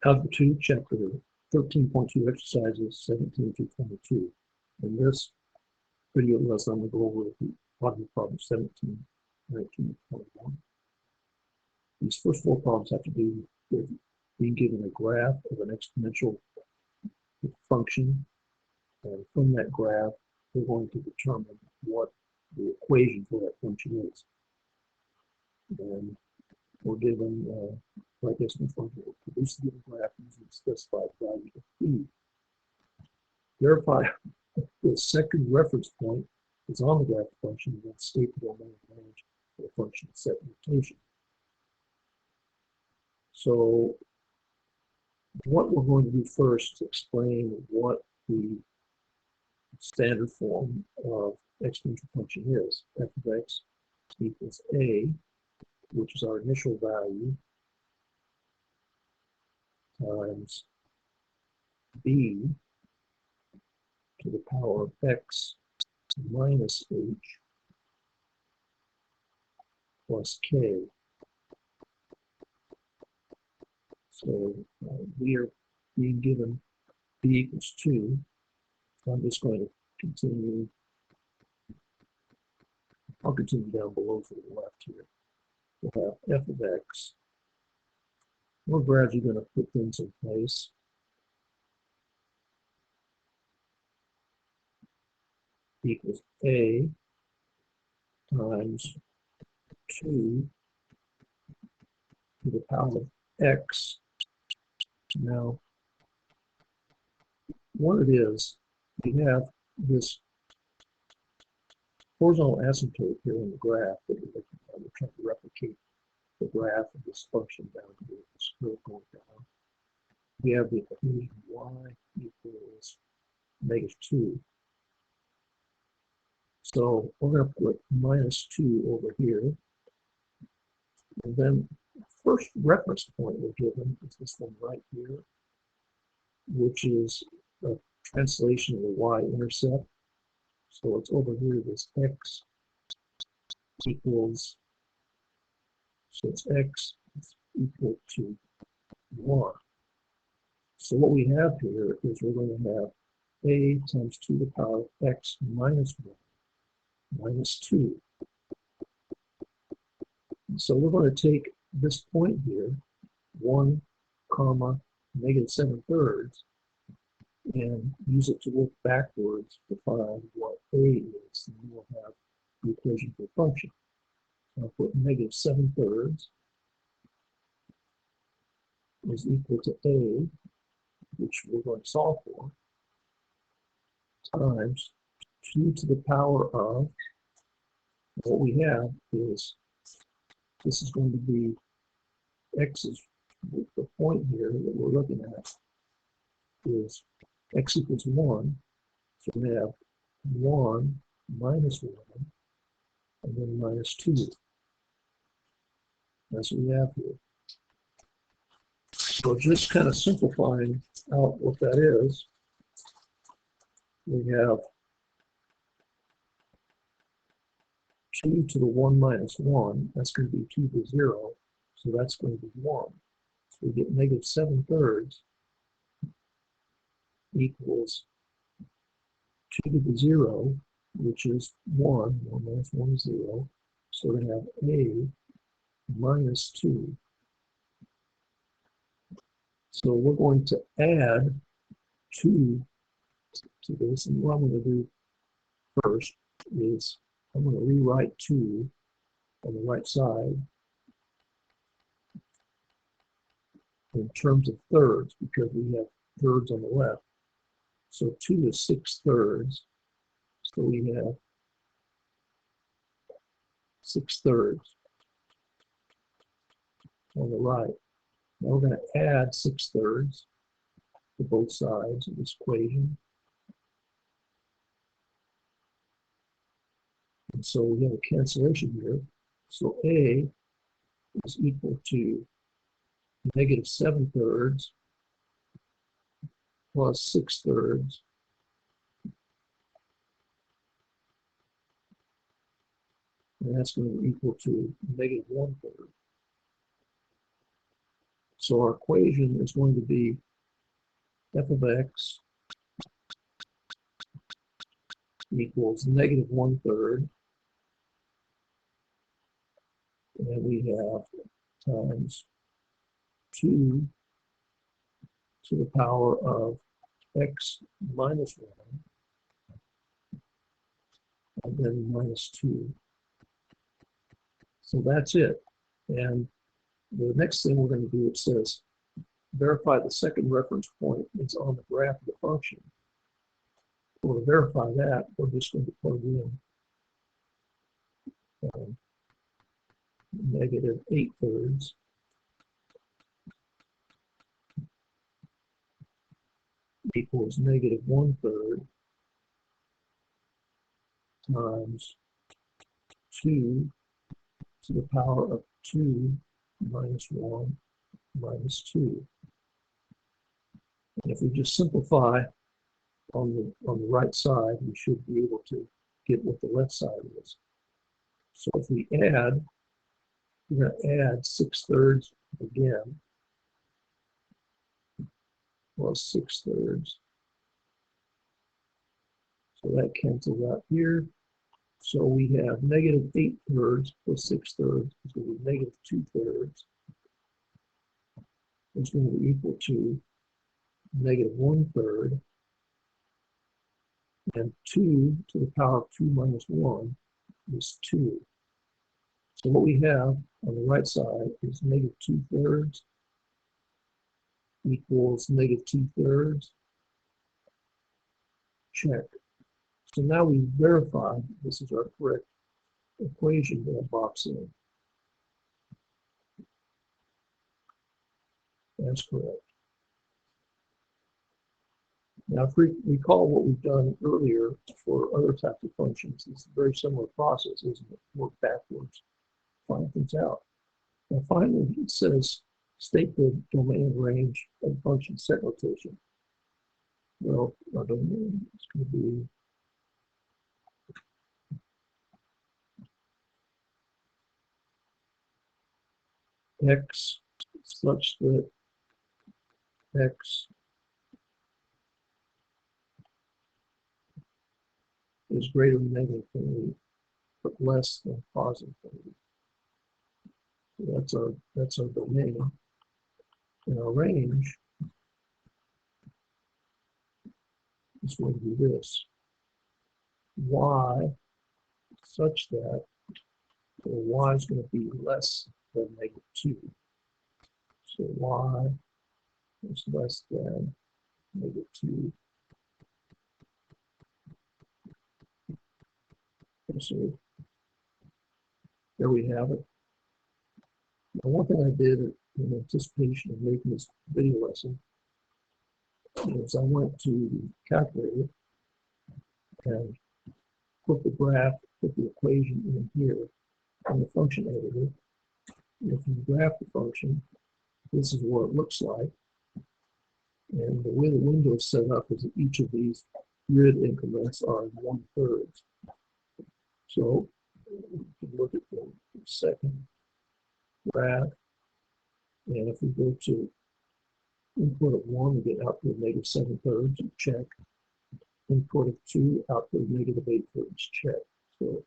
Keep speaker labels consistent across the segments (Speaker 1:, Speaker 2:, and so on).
Speaker 1: Algebra 2, Chapter 13.2, Exercises 17 to 22. In this video lesson, I'm going to go over the bottom problem 17, 19, and 21. These first four problems have to do with being given a graph of an exponential function, and from that graph, we're going to determine what the equation for that function is. And we're given, like this function, will produce the given graph using specified value of b. Verify the second reference point is on the graph function and then state the domain range for the function set notation. So what we're going to do first is explain what the standard form of exponential function is. F of x equals a, which is our initial value, times b to the power of x minus h plus k. So we are being given b equals 2. So I'm just going to continue. I'll continue down below to the left here. We'll have f of x. We're gradually going to put things in place. Equals a times 2 to the power of x. Now, what it is, we have this horizontal asymptote here in the graph that we're looking at. We're trying to replicate the graph of this function down here, this curve going down. We have the equation y equals -2. So we're going to put -2 over here. And then first reference point we're given is this one right here, which is a translation of the Y-intercept. So it's over here, this x equals, so it's x is equal to 1. So what we have here is we're going to have a times 2 to the power of x minus 1 minus 2. So we're going to take this point here, 1 comma -7/3, and use it to work backwards to find what a is, and we'll have the equation for the function. I'll put -7/3 is equal to a, which we're going to solve for, times 2 to the power of, what we have is, this is going to be x is the point here that we're looking at is x equals 1. So we have 1 minus 1 and then -2. That's what we have here. So just kind of simplifying out what that is, we have 2 to the 1 minus 1, that's going to be 2 to the 0, so that's going to be 1. So we get -7/3 equals 2 to the 0, which is 1. 1 minus 1 is 0. So we have a minus 2. So we're going to add 2 to this, and what I'm going to do first is I'm going to rewrite 2 on the right side in terms of thirds, because we have thirds on the left. So 2 is 6/3. So we have 6/3 on the right. Now we're going to add 6/3 to both sides of this equation. And so we have a cancellation here. So a is equal to -7/3 plus 6/3 and that's going to be equal to -1/3. So our equation is going to be f of x equals negative 1/3, and we have times 2 to the power of x minus 1, and then minus 2. So that's it. And the next thing we're going to do, it says, verify the second reference point is on the graph of the function. Well, to verify that, we're just going to plug in negative 8/3 equals negative 1/3 times 2 to the power of 2 minus 1 minus 2. And if we just simplify on the right side, we should be able to get what the left side is. So if we add, we're going to add 6/3 again, plus 6/3. So that cancels out here. So we have negative 8/3 plus 6/3 is going to be negative 2/3. It's going to be equal to negative 1/3. And 2 to the power of 2 minus 1 is 2. So what we have on the right side is negative 2/3 equals negative 2/3. Check. So now we verified this is our correct equation that I box in. That's correct. Now, if we recall what we've done earlier for other types of functions, it's a very similar process, isn't it? Work backwards, find things out. Now, finally, it says state the domain range of function set notation. Well, our domain is going to be x such that x is greater than negative infinity, but less than positive infinity. So that's our domain. And our range is going to be this: y such that, y is going to be less than negative 2. So y is less than negative 2. So there we have it. Now, one thing I did in anticipation of making this video lesson is I went to the calculator and put the graph, put the equation in here in the function editor. And if you graph the function, this is what it looks like. And the way the window is set up is that each of these grid increments are 1/3. So we can look at the second graph, and if we go to input of 1, we get output of negative 7/3, check. Input of 2, output of negative 8/3, check. So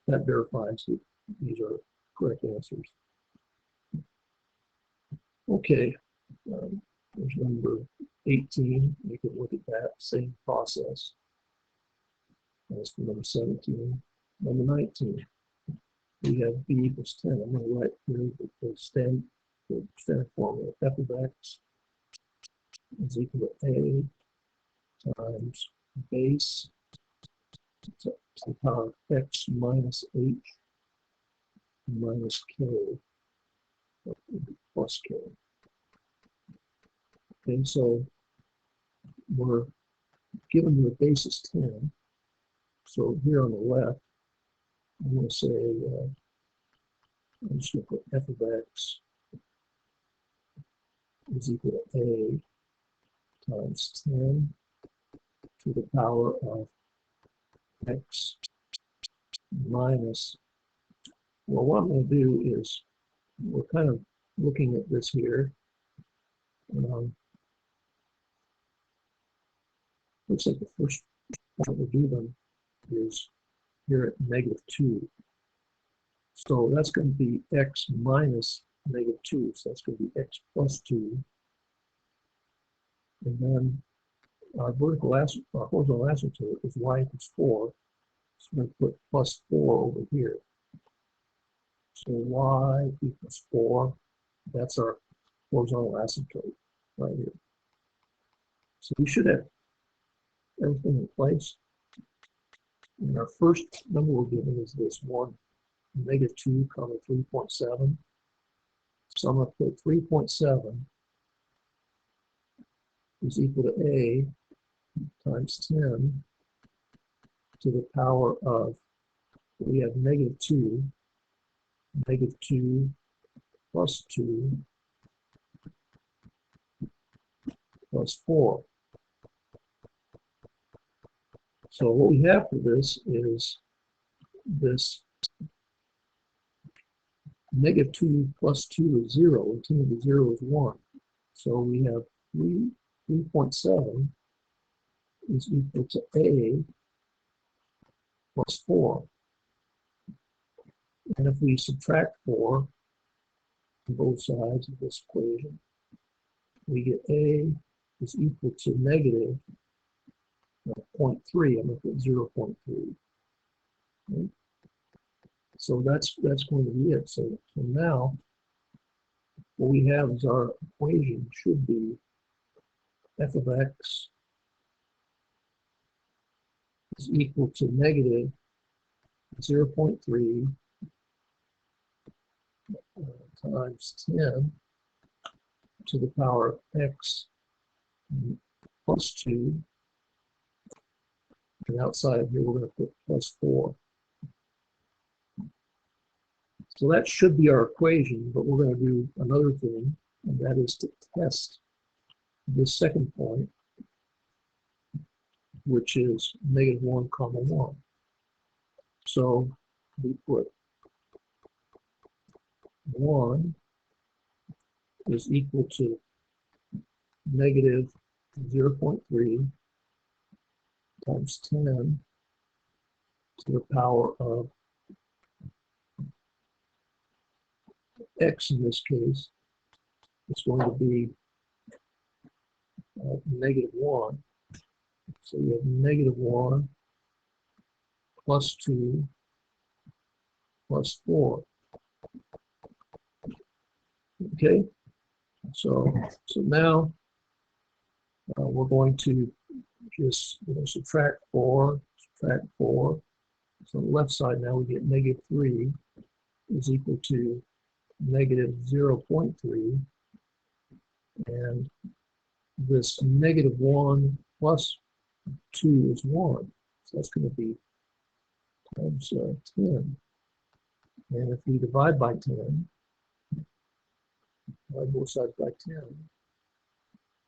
Speaker 1: that verifies that these are correct answers. Okay, there's number 18. You can look at that same process. That's for number 17. Number 19, we have b equals 10. I'm going to write here the standard formula. F of x is equal to a times base to the power of x minus h minus k plus k. Okay, so we're given the base is 10. So here on the left, I'm going to say, I'm just going to put f of x is equal to a times 10 to the power of x minus, well, what I'm going to do is, we're kind of looking at this here, Looks like the first point we'll do then is here at -2. So that's going to be x minus -2. So that's going to be x plus 2. And then our horizontal asymptote is y equals 4. So we're going to put plus 4 over here. So y equals 4. That's our horizontal asymptote right here. So we should have everything in place. And our first number we're given is this one, -2, 3.7. So I'm going to put 3.7 is equal to a times 10 to the power of, we have -2 plus 2 plus 4. So what we have for this is this -2 plus 2 is 0, and 10 to the 0 is 1. So we have 3.7 is equal to a plus 4. And if we subtract 4 from both sides of this equation, we get a is equal to negative 0.3. I'm going to put 0.3. Okay? So that's going to be it. So now what we have is our equation should be f of x is equal to negative 0.3 times 10 to the power of x plus 2. And outside of here, we're going to put plus 4. So that should be our equation, but we're going to do another thing, and that is to test this second point, which is -1, 1. So we put 1 is equal to negative 0.3 times 10 to the power of x in this case. It's going to be -1. So we have -1 plus 2 plus 4. Okay, so now we're going to just subtract 4. So on the left side now we get -3 is equal to negative 0.3, and this -1 plus 2 is 1. So that's going to be times 10. And if we divide by 10, divide both sides by 10,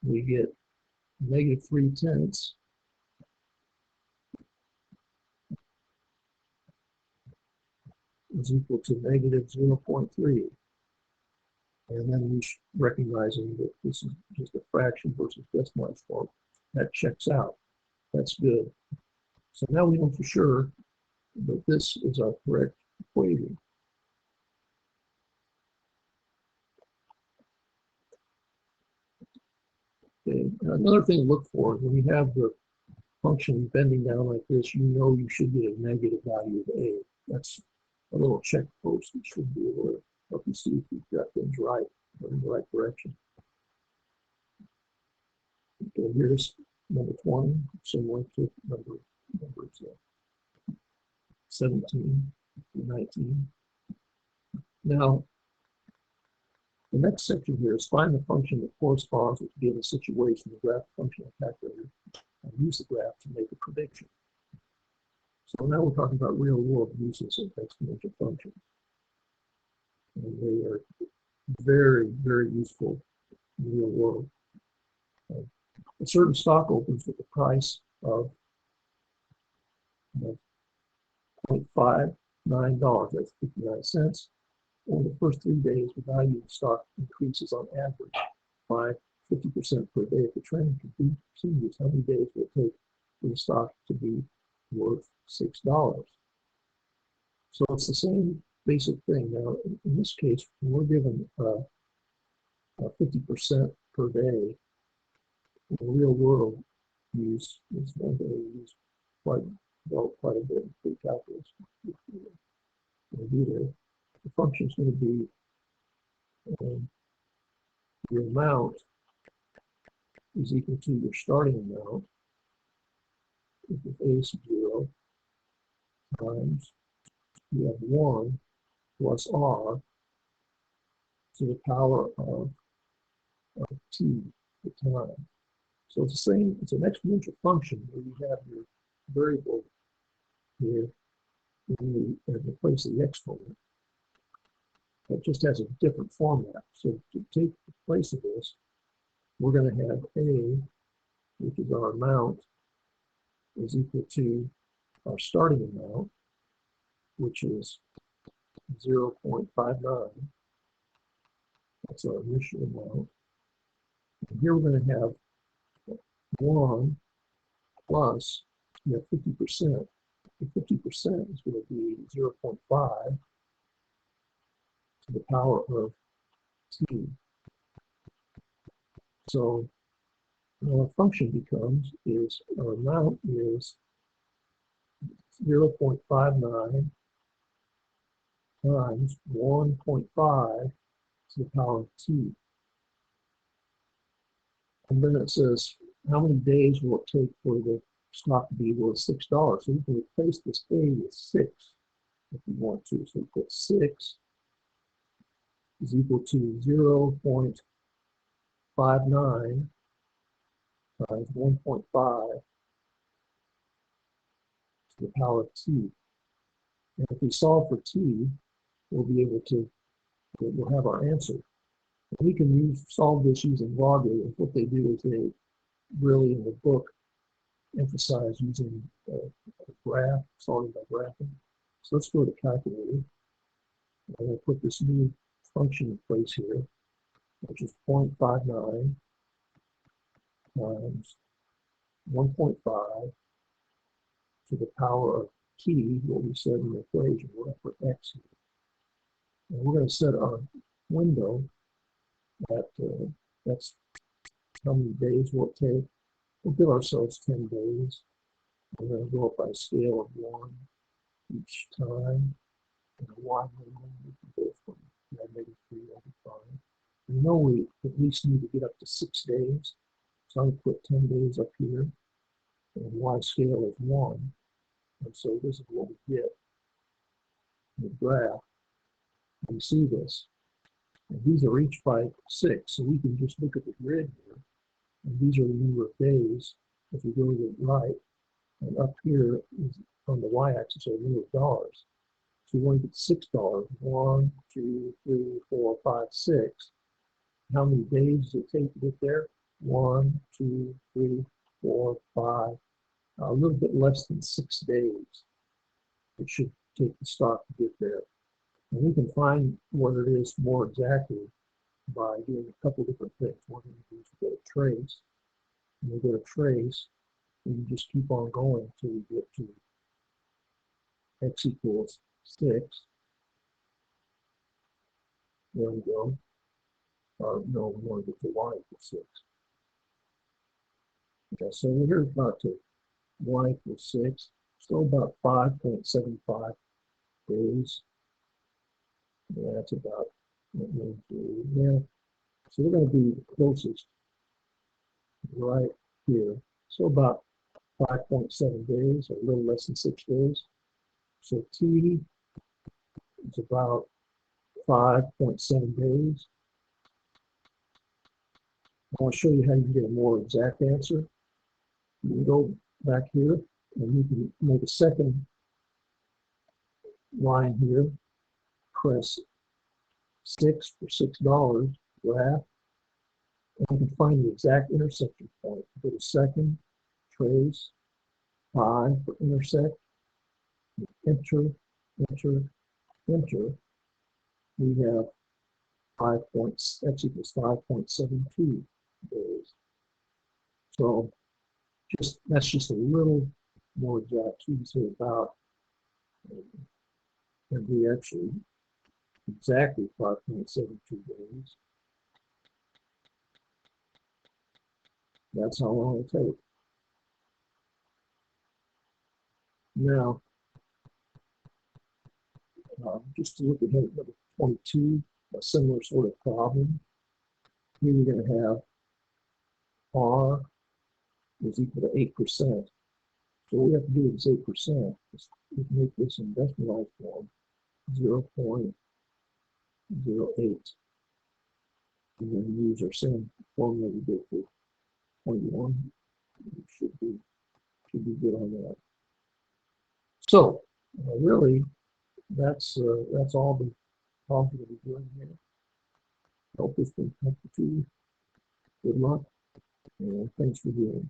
Speaker 1: we get -3/10 is equal to negative 0.3. And then we recognizing that this is just a fraction versus decimal exponent, that checks out. That's good. So now we know for sure that this is our correct equation. Okay. Another thing to look for is when you have the function bending down like this, you know you should get a negative value of a. That's a little check post that should be able to help you see if you've got things right or in the right direction. Okay, here's number 20, similar to numbers 17 and 19. Now, the next section here is find the function that corresponds with a given situation, the graph functional calculator, and use the graph to make a prediction. So now we're talking about real-world uses of exponential functions. And they are very, very useful in the real world. A certain stock opens with the price of $0.59, that's 59 cents. Over the first 3 days, the value of the stock increases on average by 50% per day. If the trend continues, how many days will it take for the stock to be worth $6? So it's the same basic thing. Now, in this case, we're given 50% per day. In the real world, use is one that we use quite a bit in pre-calculus. The function is going to be your amount is equal to your starting amount, if A is 0, times you have 1 plus R to the power of t, the time. So it's the same, it's an exponential function where you have your variable here in the place of the exponent. It just has a different format. So to take the place of this, we're going to have A, which is our amount, is equal to our starting amount, which is 0.59. That's our initial amount. And here we're going to have 1 plus, you have 50%. The 50% is going to be 0.5 to the power of t. So our function becomes is our amount is 0.59 times 1.5 to the power of t. And then it says, how many days will it take for the stock to be worth $6? So you can replace this A with 6 if you want to. So you put 6 is equal to 0.59 times 1.5 to the power of t. And if we solve for t, we'll have our answer. And we can solve this using logarithms. What they do is they really, in the book, emphasize using a graph, solving by graphing. So let's go to calculator. I'm going to put this new function in place here, which is 0.59 times 1.5 to the power of t, what we said in the equation. We're going to put x here. And we're going to set our window at, that's how many days will it take. We'll give ourselves 10 days. We're going to go up by a scale of 1 each time. And a y minimum, we can go from -3 over 5. We know we at least need to get up to 6 days. So I'm going to put 10 days up here. And y scale is 1. And so this is what we get in the graph. We see this. And these are each by 6. So we can just look at the grid here. And these are the number of days. If we go to the right, and up here is on the y-axis are the number of dollars. So we want to get $6. 1, 2, 3, 4, 5, 6. How many days does it take to get there? 1, 2, 3, 4, 5. A little bit less than 6 days. It should take the stock to get there. And we can find what it is more exactly by doing a couple different things. One thing we do is go to trace, and we go to trace, and you just keep on going until we get to x equals 6. There we go. No, we want to get to y equals 6. Okay, so we're about to y equals 6. Still about 5.75 days. Yeah, that's about what we'll do there. So we're going to be closest right here. So about 5.7 days, or a little less than 6 days. So t is about 5.7 days. I want to show you how you can get a more exact answer. You can go back here, and you can make a second line here. Press 6 for $6 graph, and you can find the exact intersection point. Go to second, trace, 5 for intersect, enter, enter, enter. We have x equals 5.72. days. So that's just a little more exact. You can say about and be actually exactly 5.72 days. That's how long it takes. Now, just to look at number 22, a similar sort of problem. Here you're going to have R is equal to 8%. So what we have to do is 8% is make this in decimalized form 0.08. And then use our same formula we did for 21. We should be good on that. So really, that's all the problems we'll be doing here. Hope this can help you. Good luck, and thanks for viewing.